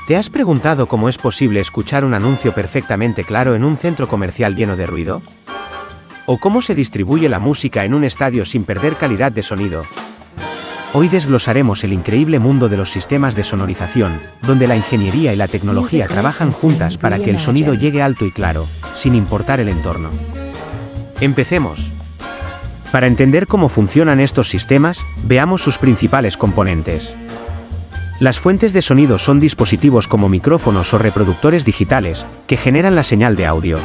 ¿Te has preguntado cómo es posible escuchar un anuncio perfectamente claro en un centro comercial lleno de ruido? ¿O cómo se distribuye la música en un estadio sin perder calidad de sonido? Hoy desglosaremos el increíble mundo de los sistemas de sonorización, donde la ingeniería y la tecnología trabajan juntas para que el sonido llegue alto y claro, sin importar el entorno. Empecemos. Para entender cómo funcionan estos sistemas, veamos sus principales componentes. Las fuentes de sonido son dispositivos como micrófonos o reproductores digitales, que generan la señal de audio.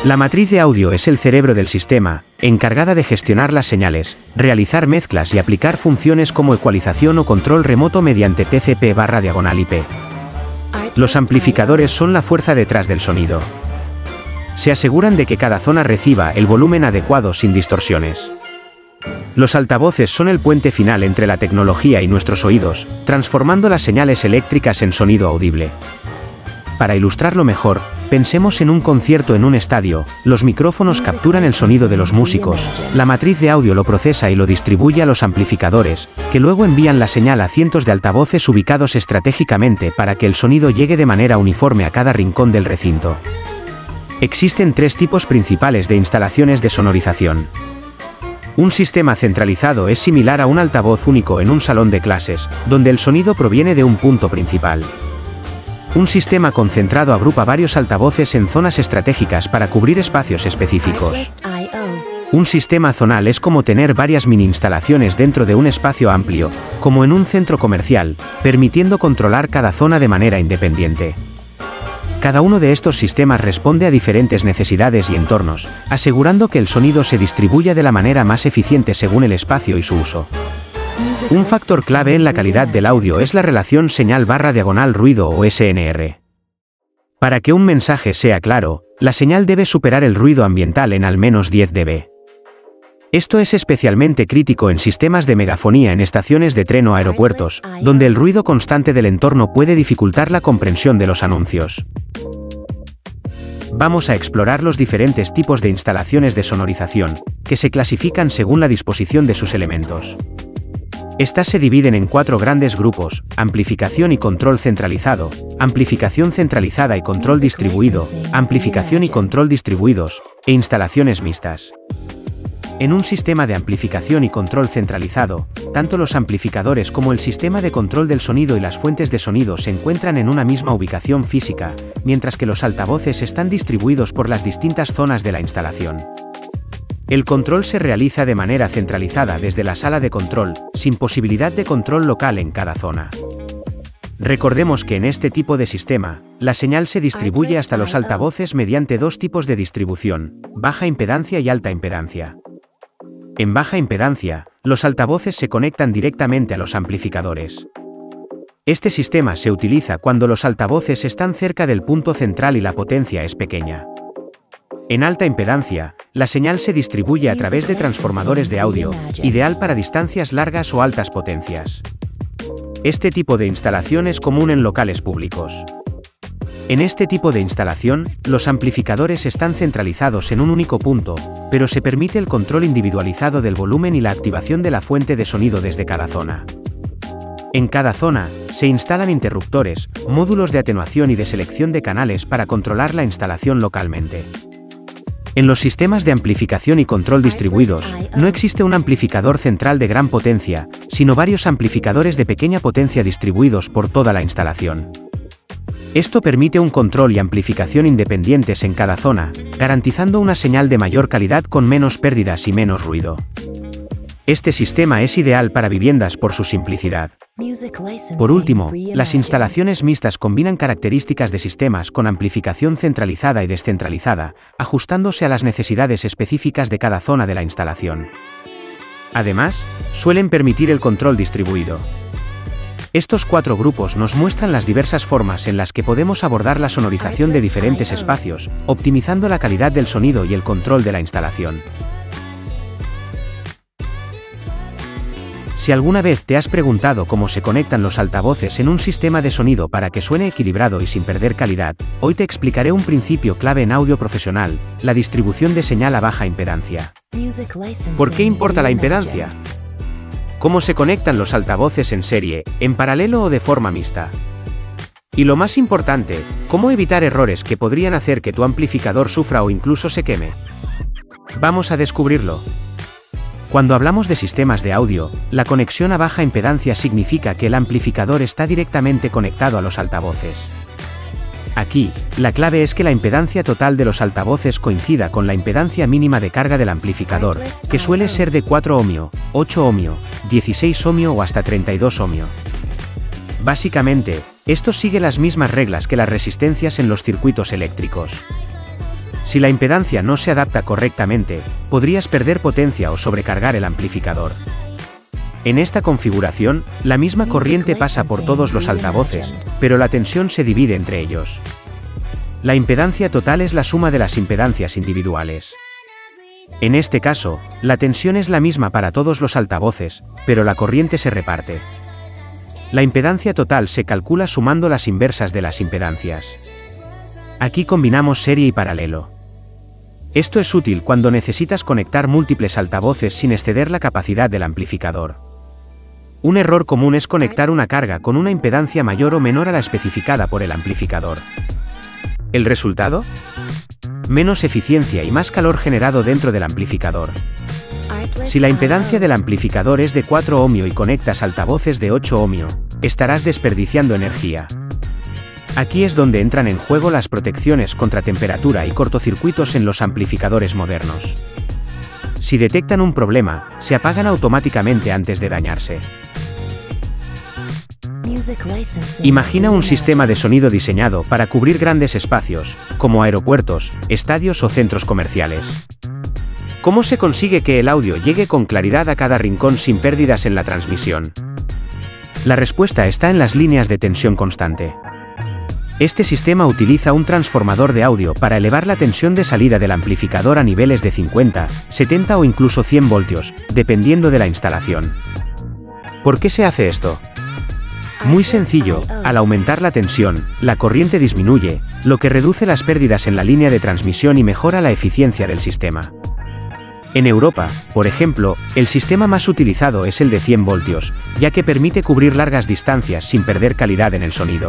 La matriz de audio es el cerebro del sistema, encargada de gestionar las señales, realizar mezclas y aplicar funciones como ecualización o control remoto mediante TCP/IP. Los amplificadores son la fuerza detrás del sonido. Se aseguran de que cada zona reciba el volumen adecuado sin distorsiones. Los altavoces son el puente final entre la tecnología y nuestros oídos, transformando las señales eléctricas en sonido audible. Para ilustrarlo mejor, pensemos en un concierto en un estadio. Los micrófonos capturan el sonido de los músicos, la matriz de audio lo procesa y lo distribuye a los amplificadores, que luego envían la señal a cientos de altavoces ubicados estratégicamente para que el sonido llegue de manera uniforme a cada rincón del recinto. Existen tres tipos principales de instalaciones de sonorización. Un sistema centralizado es similar a un altavoz único en un salón de clases, donde el sonido proviene de un punto principal. Un sistema concentrado agrupa varios altavoces en zonas estratégicas para cubrir espacios específicos. Un sistema zonal es como tener varias mini instalaciones dentro de un espacio amplio, como en un centro comercial, permitiendo controlar cada zona de manera independiente. Cada uno de estos sistemas responde a diferentes necesidades y entornos, asegurando que el sonido se distribuya de la manera más eficiente según el espacio y su uso. Un factor clave en la calidad del audio es la relación señal/ruido o SNR. Para que un mensaje sea claro, la señal debe superar el ruido ambiental en al menos 10 dB. Esto es especialmente crítico en sistemas de megafonía en estaciones de tren o aeropuertos, donde el ruido constante del entorno puede dificultar la comprensión de los anuncios. Vamos a explorar los diferentes tipos de instalaciones de sonorización, que se clasifican según la disposición de sus elementos. Estas se dividen en 4 grandes grupos: amplificación y control centralizado, amplificación centralizada y control distribuido, amplificación y control distribuidos, e instalaciones mixtas. En un sistema de amplificación y control centralizado, tanto los amplificadores como el sistema de control del sonido y las fuentes de sonido se encuentran en una misma ubicación física, mientras que los altavoces están distribuidos por las distintas zonas de la instalación. El control se realiza de manera centralizada desde la sala de control, sin posibilidad de control local en cada zona. Recordemos que en este tipo de sistema, la señal se distribuye hasta los altavoces mediante dos tipos de distribución: baja impedancia y alta impedancia. En baja impedancia, los altavoces se conectan directamente a los amplificadores. Este sistema se utiliza cuando los altavoces están cerca del punto central y la potencia es pequeña. En alta impedancia, la señal se distribuye a través de transformadores de audio, ideal para distancias largas o altas potencias. Este tipo de instalación es común en locales públicos. En este tipo de instalación, los amplificadores están centralizados en un único punto, pero se permite el control individualizado del volumen y la activación de la fuente de sonido desde cada zona. En cada zona, se instalan interruptores, módulos de atenuación y de selección de canales para controlar la instalación localmente. En los sistemas de amplificación y control distribuidos, no existe un amplificador central de gran potencia, sino varios amplificadores de pequeña potencia distribuidos por toda la instalación. Esto permite un control y amplificación independientes en cada zona, garantizando una señal de mayor calidad con menos pérdidas y menos ruido. Este sistema es ideal para viviendas por su simplicidad. Por último, las instalaciones mixtas combinan características de sistemas con amplificación centralizada y descentralizada, ajustándose a las necesidades específicas de cada zona de la instalación. Además, suelen permitir el control distribuido. Estos 4 grupos nos muestran las diversas formas en las que podemos abordar la sonorización de diferentes espacios, optimizando la calidad del sonido y el control de la instalación. Si alguna vez te has preguntado cómo se conectan los altavoces en un sistema de sonido para que suene equilibrado y sin perder calidad, hoy te explicaré un principio clave en audio profesional: la distribución de señal a baja impedancia. ¿Por qué importa la impedancia? ¿Cómo se conectan los altavoces en serie, en paralelo o de forma mixta? Y lo más importante, ¿cómo evitar errores que podrían hacer que tu amplificador sufra o incluso se queme? Vamos a descubrirlo. Cuando hablamos de sistemas de audio, la conexión a baja impedancia significa que el amplificador está directamente conectado a los altavoces. Aquí, la clave es que la impedancia total de los altavoces coincida con la impedancia mínima de carga del amplificador, que suele ser de 4 ohmio, 8 ohmio, 16 ohmio o hasta 32 ohmio. Básicamente, esto sigue las mismas reglas que las resistencias en los circuitos eléctricos. Si la impedancia no se adapta correctamente, podrías perder potencia o sobrecargar el amplificador. En esta configuración, la misma corriente pasa por todos los altavoces, pero la tensión se divide entre ellos. La impedancia total es la suma de las impedancias individuales. En este caso, la tensión es la misma para todos los altavoces, pero la corriente se reparte. La impedancia total se calcula sumando las inversas de las impedancias. Aquí combinamos serie y paralelo. Esto es útil cuando necesitas conectar múltiples altavoces sin exceder la capacidad del amplificador. Un error común es conectar una carga con una impedancia mayor o menor a la especificada por el amplificador. ¿El resultado? Menos eficiencia y más calor generado dentro del amplificador. Si la impedancia del amplificador es de 4 ohmio y conectas altavoces de 8 ohmio, estarás desperdiciando energía. Aquí es donde entran en juego las protecciones contra temperatura y cortocircuitos en los amplificadores modernos. Si detectan un problema, se apagan automáticamente antes de dañarse. Imagina un sistema de sonido diseñado para cubrir grandes espacios, como aeropuertos, estadios o centros comerciales. ¿Cómo se consigue que el audio llegue con claridad a cada rincón sin pérdidas en la transmisión? La respuesta está en las líneas de tensión constante. Este sistema utiliza un transformador de audio para elevar la tensión de salida del amplificador a niveles de 50, 70 o incluso 100 voltios, dependiendo de la instalación. ¿Por qué se hace esto? Muy sencillo, al aumentar la tensión, la corriente disminuye, lo que reduce las pérdidas en la línea de transmisión y mejora la eficiencia del sistema. En Europa, por ejemplo, el sistema más utilizado es el de 100 voltios, ya que permite cubrir largas distancias sin perder calidad en el sonido.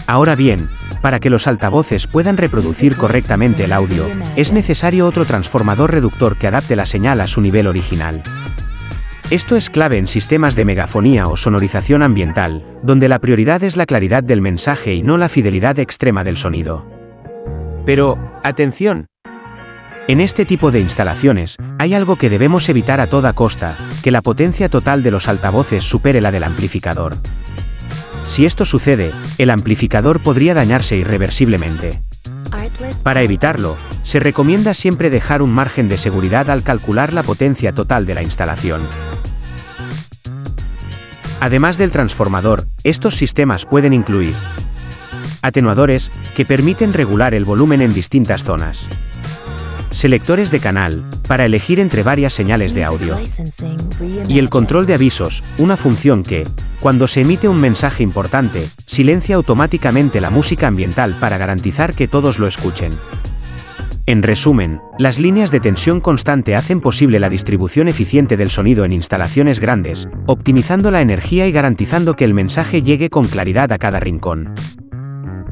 Ahora bien, para que los altavoces puedan reproducir correctamente el audio, es necesario otro transformador reductor que adapte la señal a su nivel original. Esto es clave en sistemas de megafonía o sonorización ambiental, donde la prioridad es la claridad del mensaje y no la fidelidad extrema del sonido. Pero, atención. En este tipo de instalaciones, hay algo que debemos evitar a toda costa, que la potencia total de los altavoces supere la del amplificador. Si esto sucede, el amplificador podría dañarse irreversiblemente. Para evitarlo, se recomienda siempre dejar un margen de seguridad al calcular la potencia total de la instalación. Además del transformador, estos sistemas pueden incluir atenuadores, que permiten regular el volumen en distintas zonas. Selectores de canal, para elegir entre varias señales de audio. Y el control de avisos, una función que, cuando se emite un mensaje importante, silencia automáticamente la música ambiental para garantizar que todos lo escuchen. En resumen, las líneas de tensión constante hacen posible la distribución eficiente del sonido en instalaciones grandes, optimizando la energía y garantizando que el mensaje llegue con claridad a cada rincón.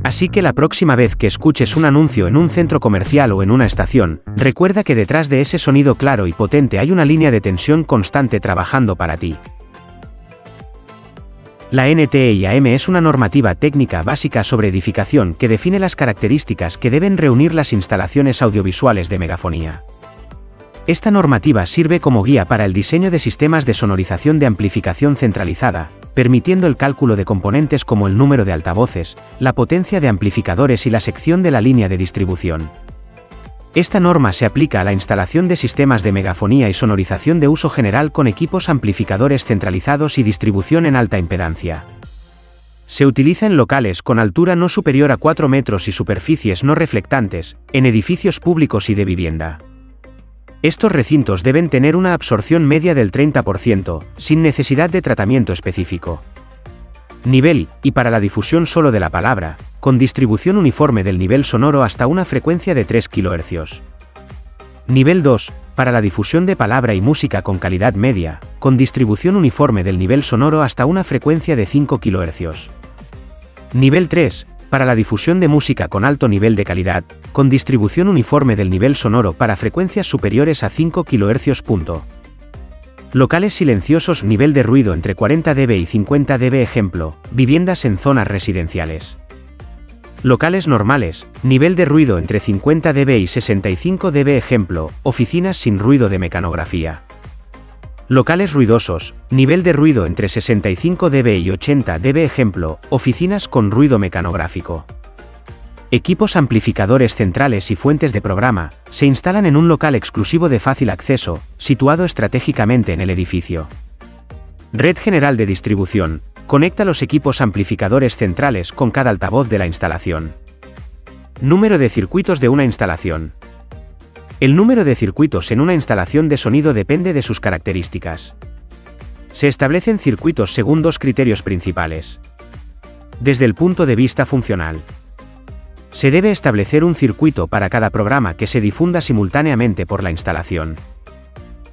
Así que la próxima vez que escuches un anuncio en un centro comercial o en una estación, recuerda que detrás de ese sonido claro y potente hay una línea de tensión constante trabajando para ti. La NTIAM es una normativa técnica básica sobre edificación que define las características que deben reunir las instalaciones audiovisuales de megafonía. Esta normativa sirve como guía para el diseño de sistemas de sonorización de amplificación centralizada, permitiendo el cálculo de componentes como el número de altavoces, la potencia de amplificadores y la sección de la línea de distribución. Esta norma se aplica a la instalación de sistemas de megafonía y sonorización de uso general con equipos amplificadores centralizados y distribución en alta impedancia. Se utiliza en locales con altura no superior a 4 metros y superficies no reflectantes, en edificios públicos y de vivienda. Estos recintos deben tener una absorción media del 30%, sin necesidad de tratamiento específico. Nivel, y para la difusión solo de la palabra, con distribución uniforme del nivel sonoro hasta una frecuencia de 3 kHz. Nivel 2, para la difusión de palabra y música con calidad media, con distribución uniforme del nivel sonoro hasta una frecuencia de 5 kHz. Nivel 3, para la difusión de música con alto nivel de calidad, con distribución uniforme del nivel sonoro para frecuencias superiores a 5 kHz. Locales silenciosos, nivel de ruido entre 40 dB y 50 dB. Ejemplo, viviendas en zonas residenciales. Locales normales, nivel de ruido entre 50 dB y 65 dB. Ejemplo, oficinas sin ruido de mecanografía. Locales ruidosos, nivel de ruido entre 65 dB y 80 dB. Ejemplo, oficinas con ruido mecanográfico. Equipos amplificadores centrales y fuentes de programa, se instalan en un local exclusivo de fácil acceso, situado estratégicamente en el edificio. Red general de distribución, conecta los equipos amplificadores centrales con cada altavoz de la instalación. Número de circuitos de una instalación. El número de circuitos en una instalación de sonido depende de sus características. Se establecen circuitos según dos criterios principales. Desde el punto de vista funcional, se debe establecer un circuito para cada programa que se difunda simultáneamente por la instalación.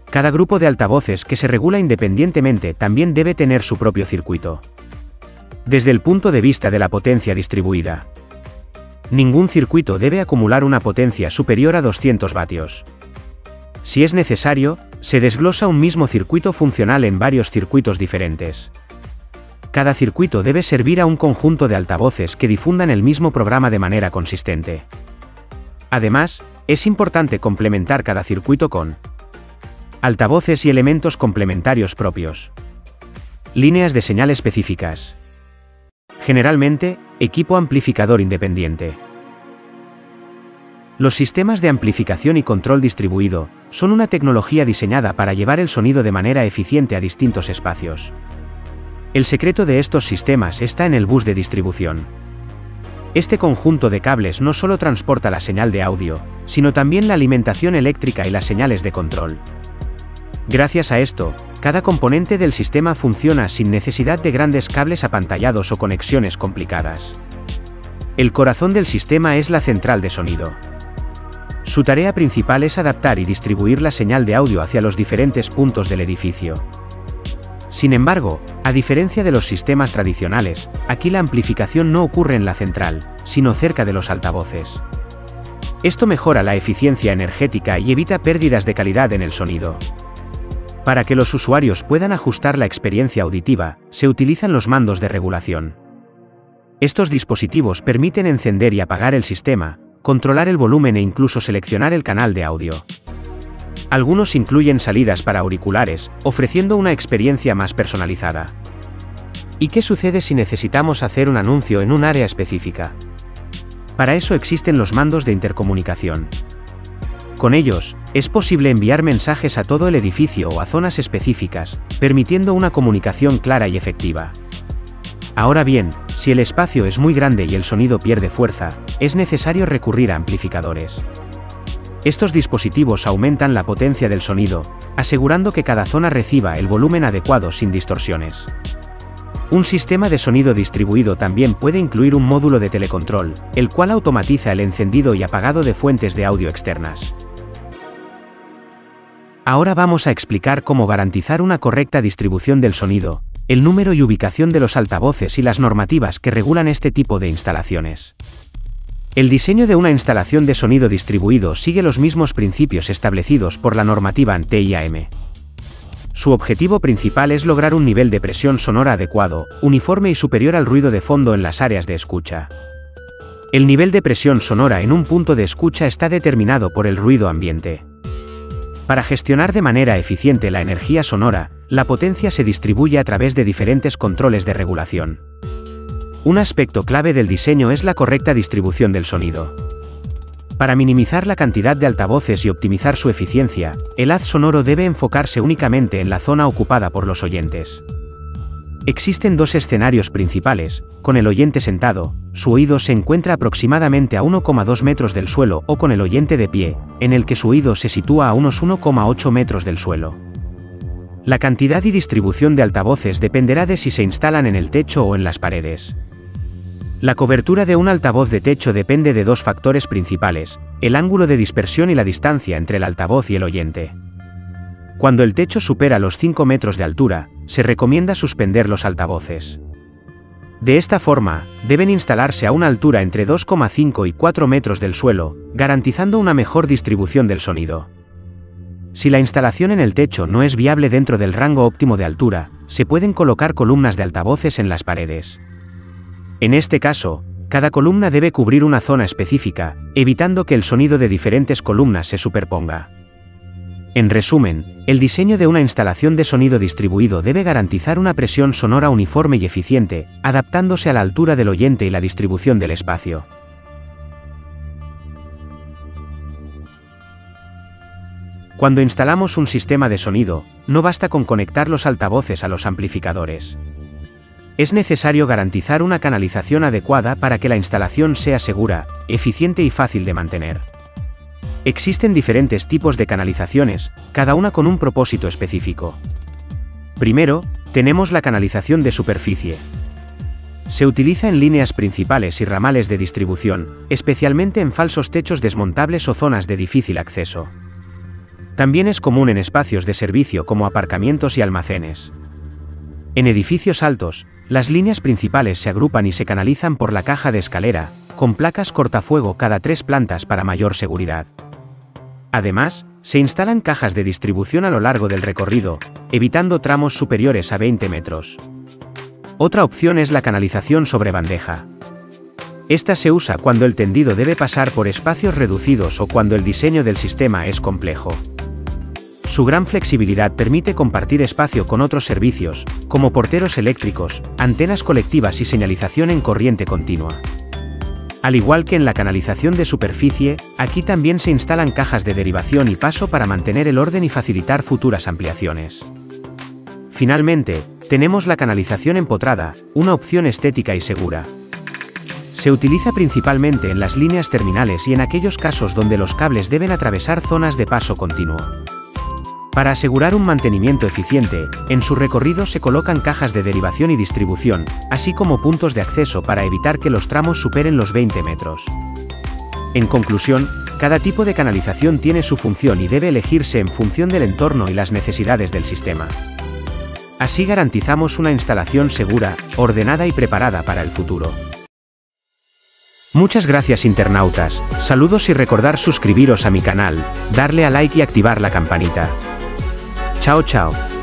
Cada grupo de altavoces que se regula independientemente también debe tener su propio circuito. Desde el punto de vista de la potencia distribuida, ningún circuito debe acumular una potencia superior a 200 vatios. Si es necesario, se desglosa un mismo circuito funcional en varios circuitos diferentes. Cada circuito debe servir a un conjunto de altavoces que difundan el mismo programa de manera consistente. Además, es importante complementar cada circuito con altavoces y elementos complementarios propios. Líneas de señal específicas. Generalmente, equipo amplificador independiente. Los sistemas de amplificación y control distribuido son una tecnología diseñada para llevar el sonido de manera eficiente a distintos espacios. El secreto de estos sistemas está en el bus de distribución. Este conjunto de cables no solo transporta la señal de audio, sino también la alimentación eléctrica y las señales de control. Gracias a esto, cada componente del sistema funciona sin necesidad de grandes cables apantallados o conexiones complicadas. El corazón del sistema es la central de sonido. Su tarea principal es adaptar y distribuir la señal de audio hacia los diferentes puntos del edificio. Sin embargo, a diferencia de los sistemas tradicionales, aquí la amplificación no ocurre en la central, sino cerca de los altavoces. Esto mejora la eficiencia energética y evita pérdidas de calidad en el sonido. Para que los usuarios puedan ajustar la experiencia auditiva, se utilizan los mandos de regulación. Estos dispositivos permiten encender y apagar el sistema, controlar el volumen e incluso seleccionar el canal de audio. Algunos incluyen salidas para auriculares, ofreciendo una experiencia más personalizada. ¿Y qué sucede si necesitamos hacer un anuncio en un área específica? Para eso existen los mandos de intercomunicación. Con ellos, es posible enviar mensajes a todo el edificio o a zonas específicas, permitiendo una comunicación clara y efectiva. Ahora bien, si el espacio es muy grande y el sonido pierde fuerza, es necesario recurrir a amplificadores. Estos dispositivos aumentan la potencia del sonido, asegurando que cada zona reciba el volumen adecuado sin distorsiones. Un sistema de sonido distribuido también puede incluir un módulo de telecontrol, el cual automatiza el encendido y apagado de fuentes de audio externas. Ahora vamos a explicar cómo garantizar una correcta distribución del sonido, el número y ubicación de los altavoces y las normativas que regulan este tipo de instalaciones. El diseño de una instalación de sonido distribuido sigue los mismos principios establecidos por la normativa ANTE-IAM. Su objetivo principal es lograr un nivel de presión sonora adecuado, uniforme y superior al ruido de fondo en las áreas de escucha. El nivel de presión sonora en un punto de escucha está determinado por el ruido ambiente. Para gestionar de manera eficiente la energía sonora, la potencia se distribuye a través de diferentes controles de regulación. Un aspecto clave del diseño es la correcta distribución del sonido. Para minimizar la cantidad de altavoces y optimizar su eficiencia, el haz sonoro debe enfocarse únicamente en la zona ocupada por los oyentes. Existen dos escenarios principales: con el oyente sentado, su oído se encuentra aproximadamente a 1,2 metros del suelo, o con el oyente de pie, en el que su oído se sitúa a unos 1,8 metros del suelo. La cantidad y distribución de altavoces dependerá de si se instalan en el techo o en las paredes. La cobertura de un altavoz de techo depende de dos factores principales: el ángulo de dispersión y la distancia entre el altavoz y el oyente. Cuando el techo supera los 5 metros de altura, se recomienda suspender los altavoces. De esta forma, deben instalarse a una altura entre 2,5 y 4 metros del suelo, garantizando una mejor distribución del sonido. Si la instalación en el techo no es viable dentro del rango óptimo de altura, se pueden colocar columnas de altavoces en las paredes. En este caso, cada columna debe cubrir una zona específica, evitando que el sonido de diferentes columnas se superponga. En resumen, el diseño de una instalación de sonido distribuido debe garantizar una presión sonora uniforme y eficiente, adaptándose a la altura del oyente y la distribución del espacio. Cuando instalamos un sistema de sonido, no basta con conectar los altavoces a los amplificadores. Es necesario garantizar una canalización adecuada para que la instalación sea segura, eficiente y fácil de mantener. Existen diferentes tipos de canalizaciones, cada una con un propósito específico. Primero, tenemos la canalización de superficie. Se utiliza en líneas principales y ramales de distribución, especialmente en falsos techos desmontables o zonas de difícil acceso. También es común en espacios de servicio como aparcamientos y almacenes. En edificios altos, las líneas principales se agrupan y se canalizan por la caja de escalera, con placas cortafuego cada 3 plantas para mayor seguridad. Además, se instalan cajas de distribución a lo largo del recorrido, evitando tramos superiores a 20 metros. Otra opción es la canalización sobre bandeja. Esta se usa cuando el tendido debe pasar por espacios reducidos o cuando el diseño del sistema es complejo. Su gran flexibilidad permite compartir espacio con otros servicios, como porteros eléctricos, antenas colectivas y señalización en corriente continua. Al igual que en la canalización de superficie, aquí también se instalan cajas de derivación y paso para mantener el orden y facilitar futuras ampliaciones. Finalmente, tenemos la canalización empotrada, una opción estética y segura. Se utiliza principalmente en las líneas terminales y en aquellos casos donde los cables deben atravesar zonas de paso continuo. Para asegurar un mantenimiento eficiente, en su recorrido se colocan cajas de derivación y distribución, así como puntos de acceso para evitar que los tramos superen los 20 metros. En conclusión, cada tipo de canalización tiene su función y debe elegirse en función del entorno y las necesidades del sistema. Así garantizamos una instalación segura, ordenada y preparada para el futuro. Muchas gracias internautas, saludos y recordar suscribiros a mi canal, darle a like y activar la campanita. Chao chao.